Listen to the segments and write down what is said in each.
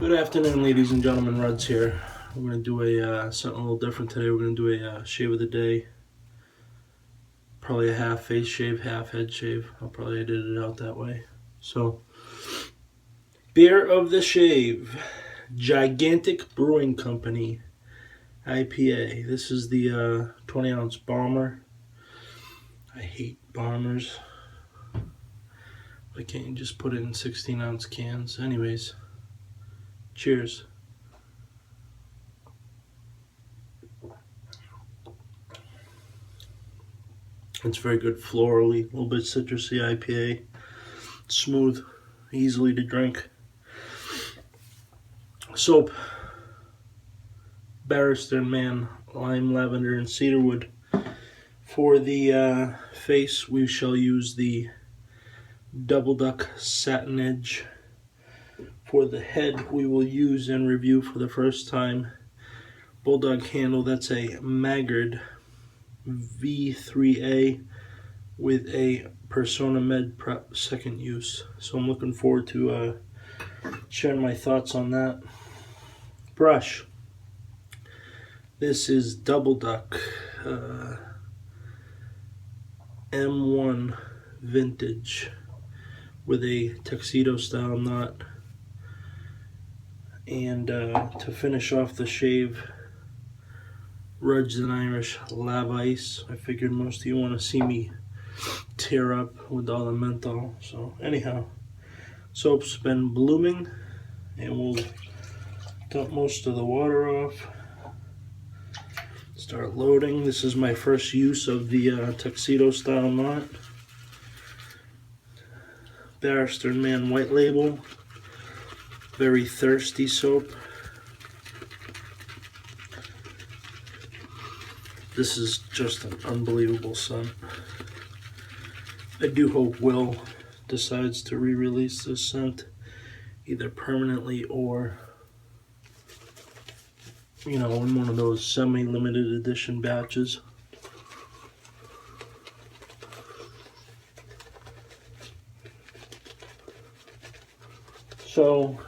Good afternoon, ladies and gentlemen. Ruds here. We're going to do something a little different today. We're going to do a shave of the day. Probably a half face shave, half head shave. I'll probably edit it out that way. So, beer of the shave, Gigantic Brewing Company IPA. This is the 20-ounce bomber. I hate bombers. Why can't you just put it in 16-ounce cans? Anyways, cheers. It's very good florally, a little bit citrusy IPA. Smooth, easily to drink. Soap, Barrister Man, Lime, Lavender, and Cedarwood. For the face, we shall use the Dubl Duck Satin Edge. For the head, we will use and review for the first time Bulldog handle. That's a Maggard V3A with a Persona Med Prep second use. So I'm looking forward to sharing my thoughts on that. Brush. This is Dubl Duck M-1 vintage with a Tuxedo style knot. And to finish off the shave, Ruds and Irish LavIce. I figured most of you want to see me tear up with all the menthol. So anyhow, soap's been blooming, and we'll dump most of the water off. Start loading. This is my first use of the Tuxedo style knot. Barrister Man White Label. Very thirsty soap. This is just an unbelievable scent. I do hope Will decides to re-release this scent either permanently or, you know, in one of those semi-limited edition batches. So,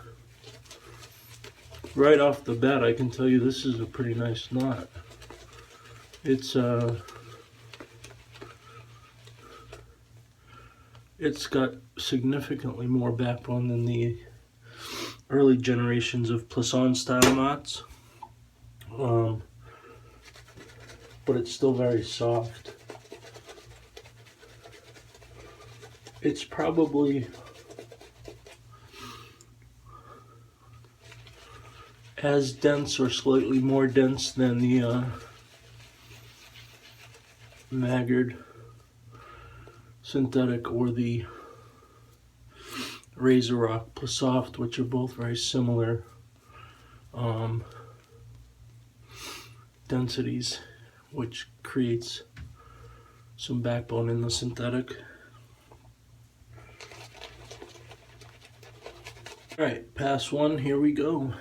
right off the bat, I can tell you this is a pretty nice knot. It's got significantly more backbone than the early generations of Plisson style knots, but it's still very soft. It's probably as dense or slightly more dense than the Maggard synthetic or the Razor Rock Plissoft, which are both very similar densities, which creates some backbone in the synthetic. Alright, pass one, here we go.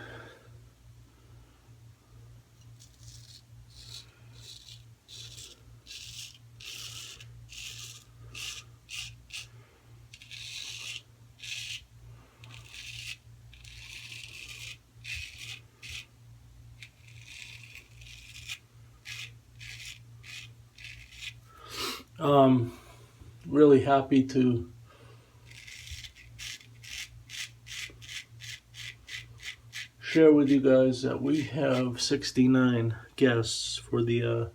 Really happy to share with you guys that we have 69 guests for the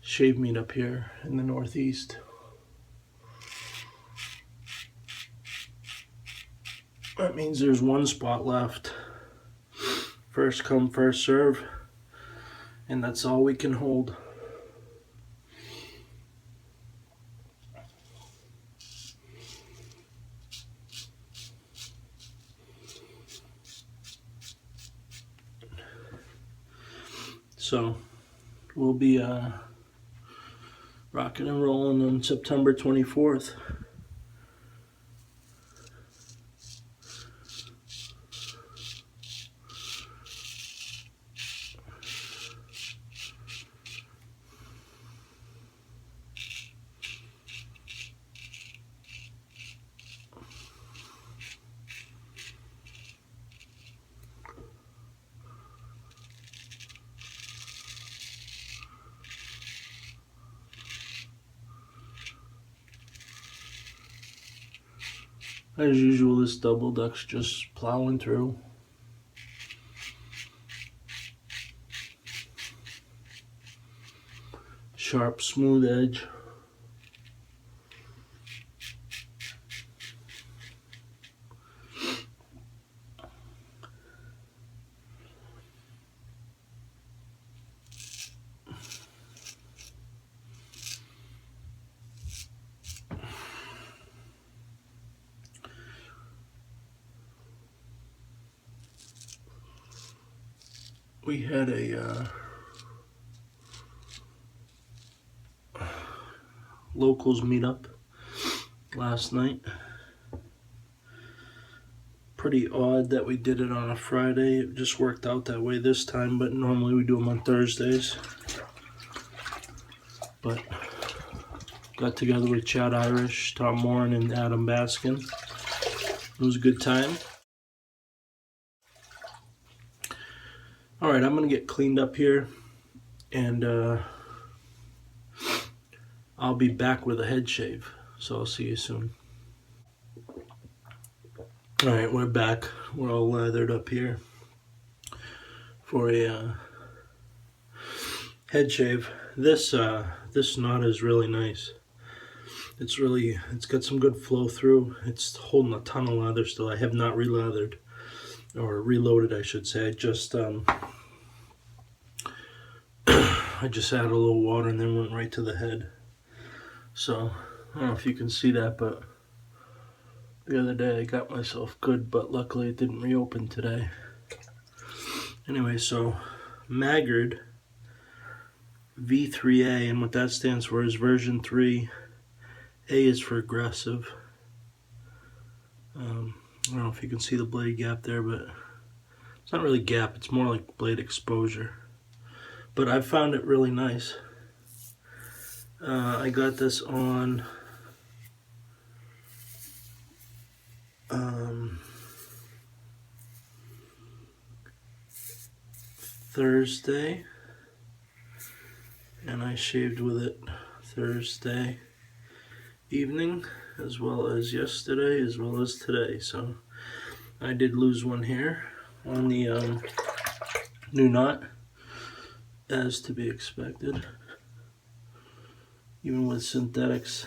shave meetup here in the Northeast. That means there's one spot left. First come, first serve, and that's all we can hold. So we'll be rocking and rolling on September 24th. As usual, this Dubl Duck's just plowing through. Sharp, smooth edge. We had a locals meetup last night. Pretty odd that we did it on a Friday. It just worked out that way this time, but normally we do them on Thursdays. But got together with Chad Irish, Tom Moran, and Adam Baskin. It was a good time. Alright, I'm going to get cleaned up here, and I'll be back with a head shave. So I'll see you soon. Alright, we're back. We're all lathered up here for a head shave. This knot is really nice. It's got some good flow through. It's holding a ton of lather still. I have not re-lathered, or reloaded I should say. I just I just added a little water and then went right to the head. So I don't know if you can see that, but the other day I got myself good, but luckily it didn't reopen today. Anyway, so Maggard V3A, and what that stands for is version 3. A is for aggressive. I don't know if you can see the blade gap there, but it's not really gap, it's more like blade exposure. But I found it really nice. I got this on Thursday, and I shaved with it Thursday evening, as well as yesterday, as well as today. So I did lose one hair on the new knot, as to be expected. Even with synthetics,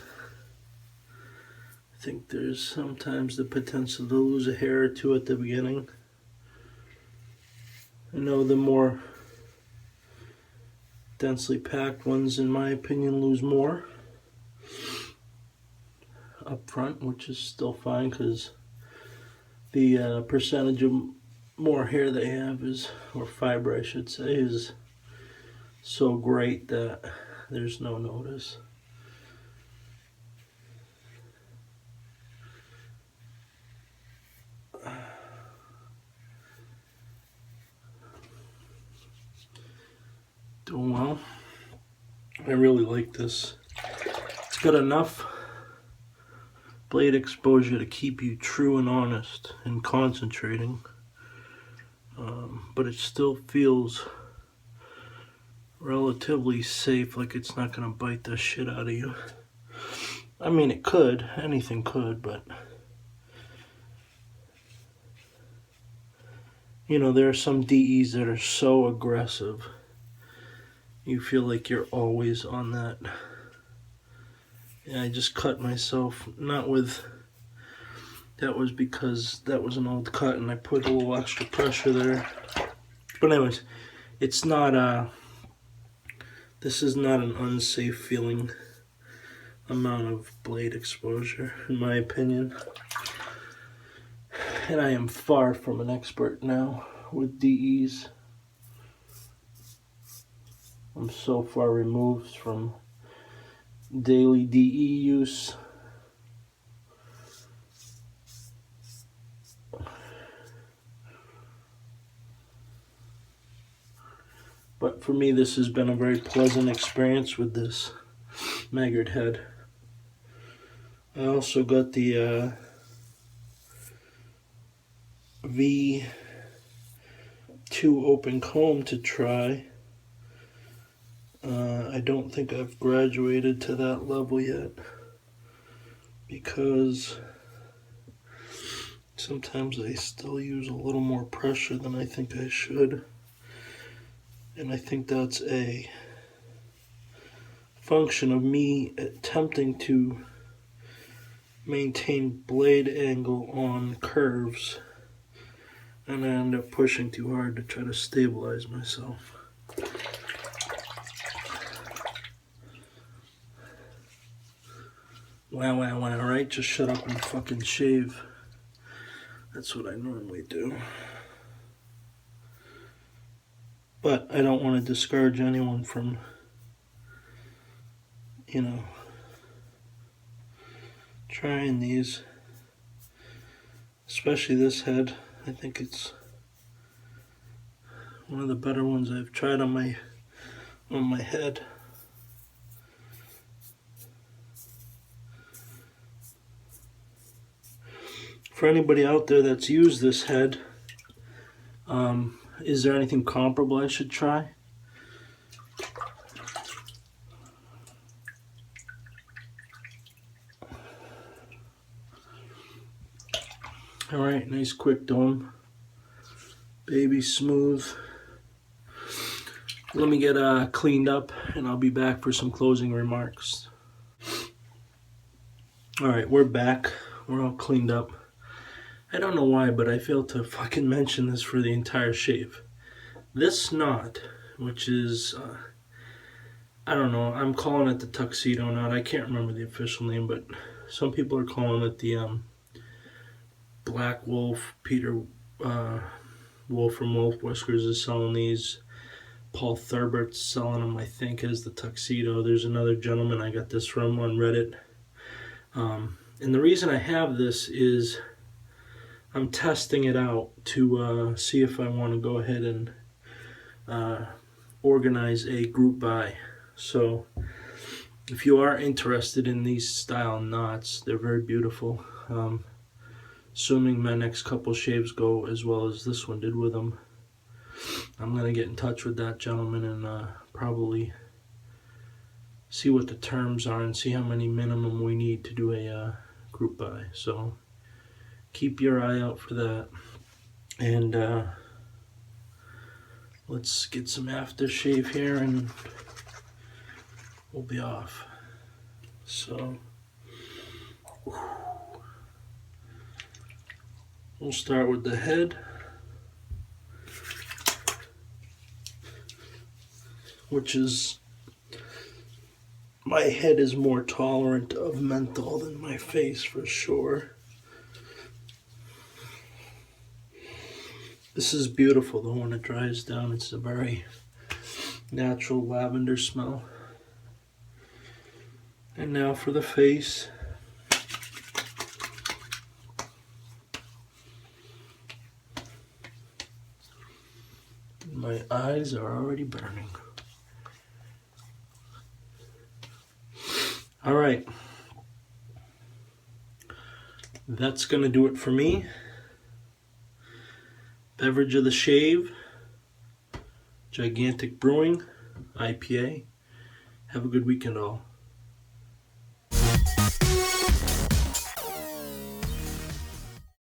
I think there's sometimes the potential to lose a hair or two at the beginning. I know the more densely packed ones, in my opinion, lose more up front, which is still fine because the percentage of more hair they have is, or fiber I should say, is so great that there's no notice. Doing well. I really like this. It's got enough blade exposure to keep you true and honest and concentrating, but it still feels relatively safe, like it's not going to bite the shit out of you. I mean, it could, anything could, but you know, there are some DEs that are so aggressive. You feel like you're always on that. Yeah, I just cut myself, not with, that was because that was an old cut and I put a little extra pressure there. But anyways, it's not, this is not an unsafe feeling amount of blade exposure, in my opinion. And I am far from an expert now with DEs. I'm so far removed from daily DE use. But for me, this has been a very pleasant experience with this Maggard head. I also got the V2 open comb to try. I don't think I've graduated to that level yet, because Sometimes I still use a little more pressure than I think I should. And I think that's a function of me attempting to maintain blade angle on curves, and I end up pushing too hard to try to stabilize myself. Wow, right? Just shut up and fucking shave. That's what I normally do. But I don't want to discourage anyone from, you know, trying these. Especially this head. I think it's one of the better ones I've tried on my head. For anybody out there that's used this head, is there anything comparable I should try? Alright, nice quick dome. Baby smooth. Let me get cleaned up and I'll be back for some closing remarks. Alright, we're back. We're all cleaned up. I don't know why, but I failed to fucking mention this for the entire shave. This knot, which is, I don't know, I'm calling it the Tuxedo knot. I can't remember the official name, but some people are calling it the Black Wolf. Peter Wolf from Wolf Whiskers is selling these. Paul Thurbert's selling them, I think, as the Tuxedo. There's another gentleman I got this from on Reddit. And the reason I have this is I'm testing it out to see if I want to go ahead and organize a group buy. So if you are interested in these style knots, they're very beautiful. Assuming my next couple shaves go as well as this one did with them, I'm going to get in touch with that gentleman and probably see what the terms are and see how many minimum we need to do a group buy. So keep your eye out for that. And let's get some aftershave here and we'll be off. So we'll start with the head, which is, my head is more tolerant of menthol than my face for sure. This is beautiful though when it dries down. It's a very natural lavender smell. And now for the face. My eyes are already burning. Alright. That's going to do it for me. Beverage of the Shave, Gigantic Brewing, IPA. Have a good weekend all.